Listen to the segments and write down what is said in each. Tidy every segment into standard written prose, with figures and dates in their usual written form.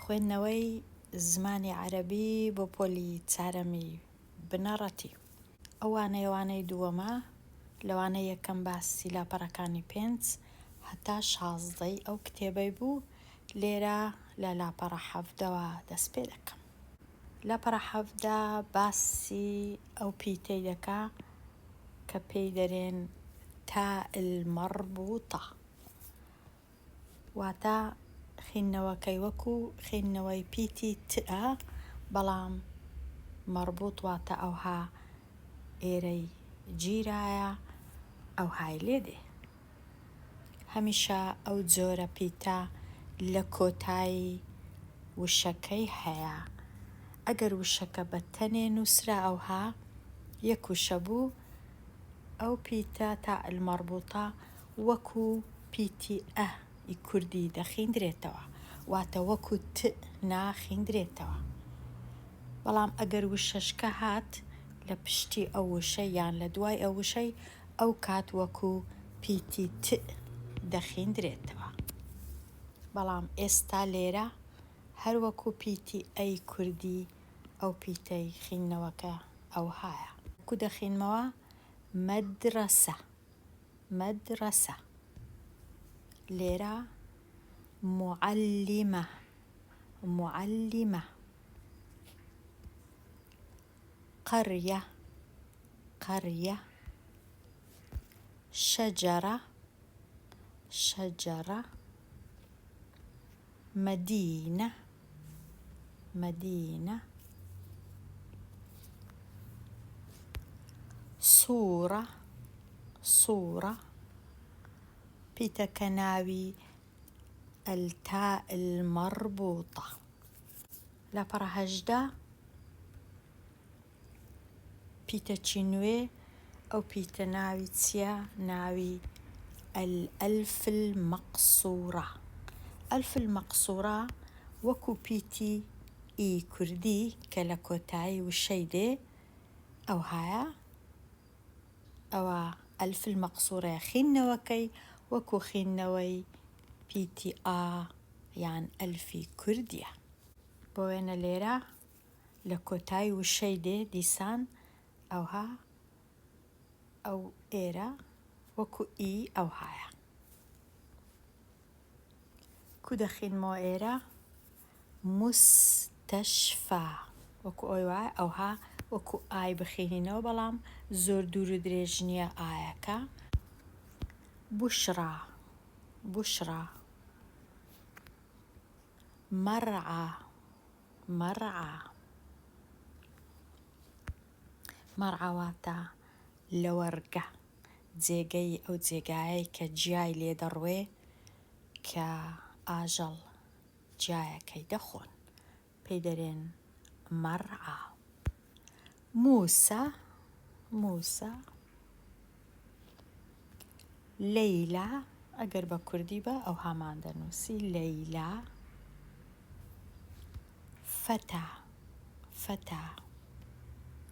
خوێندنەوەی زمانی عەرەبی بۆ پۆلی چارەمی بنەڕەتی. ئەوانەی دووەمە لەوانەیە یەکەم باسی لاپەڕەکانی 5 هەتا 16 ئەو کتێبەی بوو. لێرە لە لاپەڕە 7ەوە دەست پێ دەکەم. لاپەڕە 7 باسی ئەو پیتەی دەکا کە پێی دەرێن تاء المەڕبووطە، واتە خوێندنەوەکەی وەکو خوێندنەوەی پیتی تئە، بەڵام مەڕبووط واتە ئەوها ئێرەی گیرایە، ئەوهای لێدێ. هەمیشە ئەو جۆرە پیتە لە کۆتایی وشەکەی هەیە. ئەگەر وشەکە بە تەنێ نووسرا ئەوها یەک وشە بوو، ئەو پیتە تاء المەڕبووطە وەکو پیتی ئە ئی کوردی دەخوێندرێتەوە، واتە وەکو ت ناخوێندرێتەوە. بەڵام ئەگەر وشەشکە هات لە پشتی ئەو وشەی یان لە دوای ئەو وشەی، ئەو کات وەکو پیتی ت دەخوێندرێتەوە. بەڵام ئێستا لێرە هەر وەکو پیتی ئەی کوردی ئەو پیتەی خوێندنەوەکە ئەوهایە. وەکو دەخوێنمەوە مەدرەسە، مەدرەسە. لێرە معەلیمە، معەلیمە. قەریە، قەریە. شەجەرە، شەجەرە. مەدینە، مەدینە. سوورە، سوورە. پیتەکە ناوی التاء المەڕبووطە. لاپەڕە 18 پیتەکی نوێ، ئەو پیتە ناوی چییە؟ ناوی الئەلف المەقسوورە. ئەلف المەقسوورە وەکو پیتی ئی کوردی کە لە کۆتایی وشەی دێ ئەوهایە. ئەوە ئەلف المەقسوورەیە. خوێندنەوەکەی وەکو خوێندنەوەی پیتی ئا یان ئەلفی کوردیە. بۆ وێنە لێرە لە کۆتایی وشەی دێ دیسان ئەوها، ئەو ئێرە وەکو ئی ئەوهایە. کو دەخوێنمەوە ئێرە مستەشفا، وەکو ئەوی وایە ئەوها وەکو ئای بخوێنینەوە، بەڵام زۆر دوور و درێژ نییە ئایەکە. بوشرا، بوشرا. مەرعا، مەرعا. مەرعا واتە لەوەرگە، جێگەی ئەو جێگایەی کە جیای لێ دەڕوێ کە ئاژەڵ جیایەکەی دەخۆن، پێی دەرێن مەرعا. موسە، موسە. لەیلا، ئەگەر بە کوردی بە ئەو هامان دەنووسی لەیلا. فەتا، فەتا.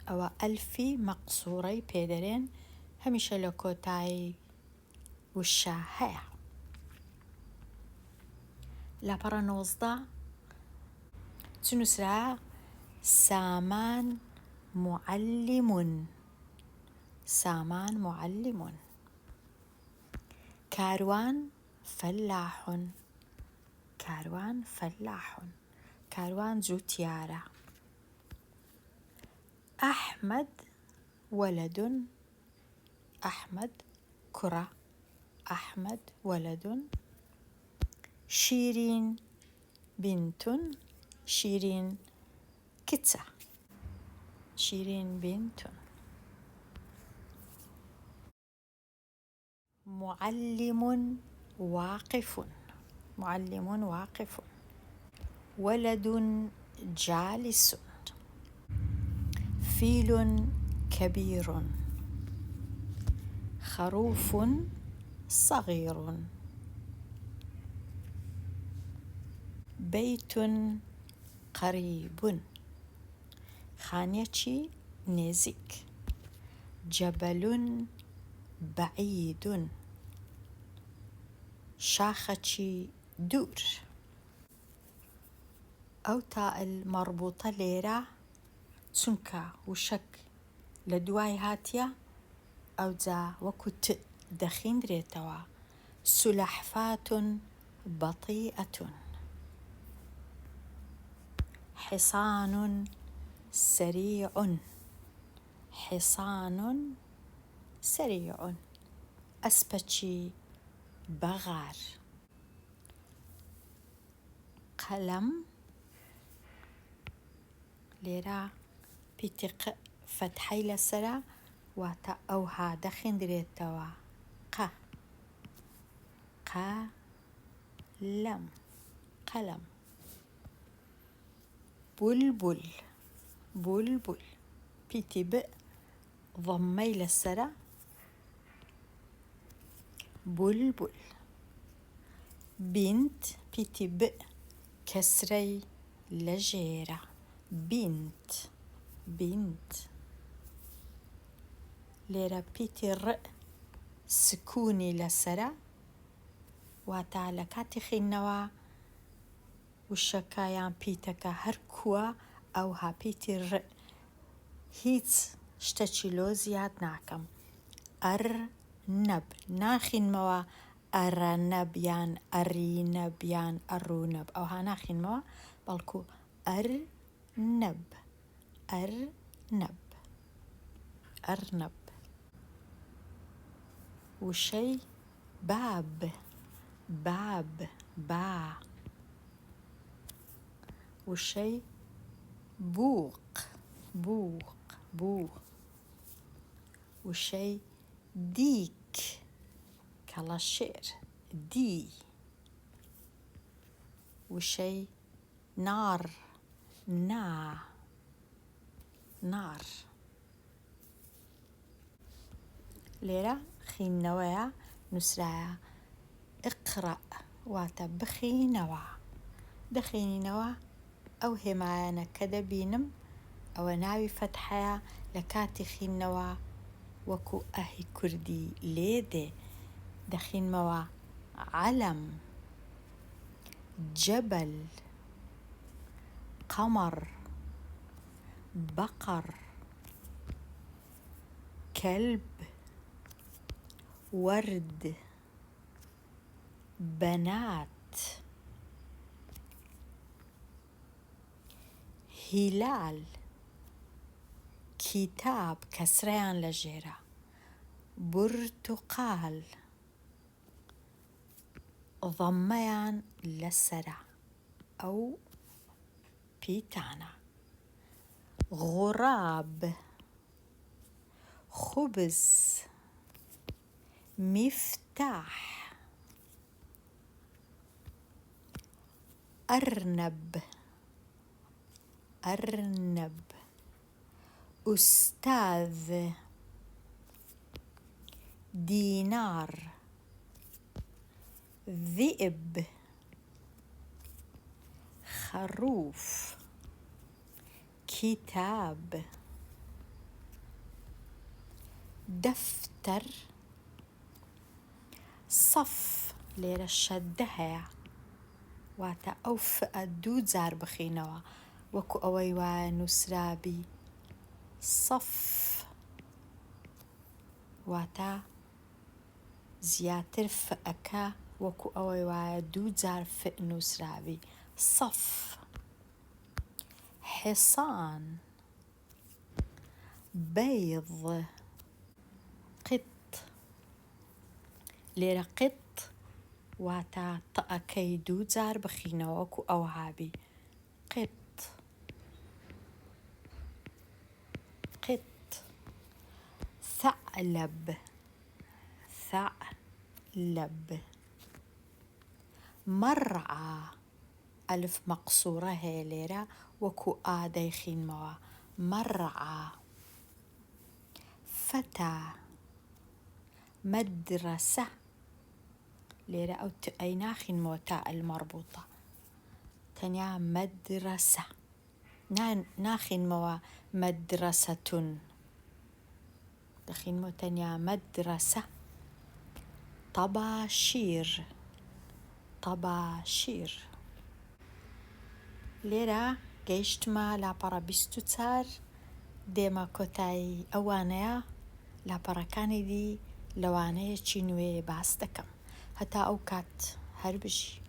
ئەوە ئەلفی مەقسوورەی پێدەرێن، هەمیشە لە کۆتایی وشە هەیە. لاپەڕە 19 چ نووسرایە؟ سامان معەلیمون، سامان معەلیمون. کاروان فەلاحون، کاروان فەلاحون. کاروان جووتیارە. ئەحمەد وەلەدون، ئەحمەد کوڕە، ئەحمەد وەلەدون. شیرین بینتون، شیرین کچە، شیرین بینتون. معەلیمون واقفون، معەلیمون واقفون. وەلەدون جالسون. فیل كبير. خروف صغير. بيت قريب، خانێکی نێزیک. جبل بعيد، شاخەکی دوور. ئەو تا المەربوطە لێرە چونکە وشەک لە دوای هاتیە ئەوجا وەکو ت دەخیندرێتەوە. سلحفاة بطيئة. حصان سريع. حصان سريع. ئەسپەکی بەغار. قەلەم لێرە پیتی فەتحەی لەسەرە واتە ئەو ها دەخیندرێتەوە. قەلەم. قەلەم. بولبول. بولبول پیتی ب ضەممەی لەسەرە. بولبول. بینت پیتی ب کەسرەی لەژێرە. بینت. بینت. لێرە پیتی ڕ سکوونی لەسەرە واتە لە کاتی خینەوە وشەکە یان پیتەکە هەر کووە ئەو ها پیتی ڕ هیچ شتێکی لۆ زیاد ناکەم. ئەرنەب ناخینمەوە ئەرەنەب یان ئەرینەب یان ئەڕوونەب ئەوها ناخینمەوە بەڵکو ئەرنەب. ئەرنەب. ئەرنەب. وشەی باب. باب با. وشەی بووق. بووق. بوو. وشەی دیک کەڵەشێر. دی. وشەی نار. نا. نار. لێرە خینەوەیە نووسرایە ئقڕە واتە بخینەوە. دەخینینەوە ئەو هێمایانە کە دەبینم ئەوە ناوی فەتحەیە لە کاتی خینەوە وەکو ئەهی کوردی لێدێ دەخینمەوە. عەلەم. جەبەل. قەمەڕ. بەقەر. كلب. ورد. بنات. هلال. كتاب كسريان لجيرة. برتقال ضميان لسرة أو بيتانا. غراب. خبز. مفتاح. أرنب. أرنب. أستاذ. دينار. ذئب. خروف. كتاب. دفتر. صف لێرە شەددە هەیە واتە ئەو فئە دوو جار بخینەوە وەکو ئەوەی وایە نووسرابی سەف واتە زیاتر فئەکە وەکو ئەوەی وایە دوو جار فئ نووسرابی سەف. حصان. بيض. قط. لێرە قط واتە تەئەکەی دوو جار بخینەوە وەکو ئەو هابی قط. قط. ثعلب. ثعلب. مرعى ألف مقصورة هي ليرة وكو آدي خينموا مرعى. فتى. مدرسة ليرة أو أي خينموا تاء المربوطة تانيا مدرسة ناخينموا مدرسة دخينموا تانيا مدرسة. طباشير. طباشير. لێرە گەیشتمە لاپەڕە 24 دێمە کۆتایی ئەوانەیە لاپەڕەکانی دی لەوانەیەکی نوێ باس دەکەم هەتا ئەو کات هەر بژی.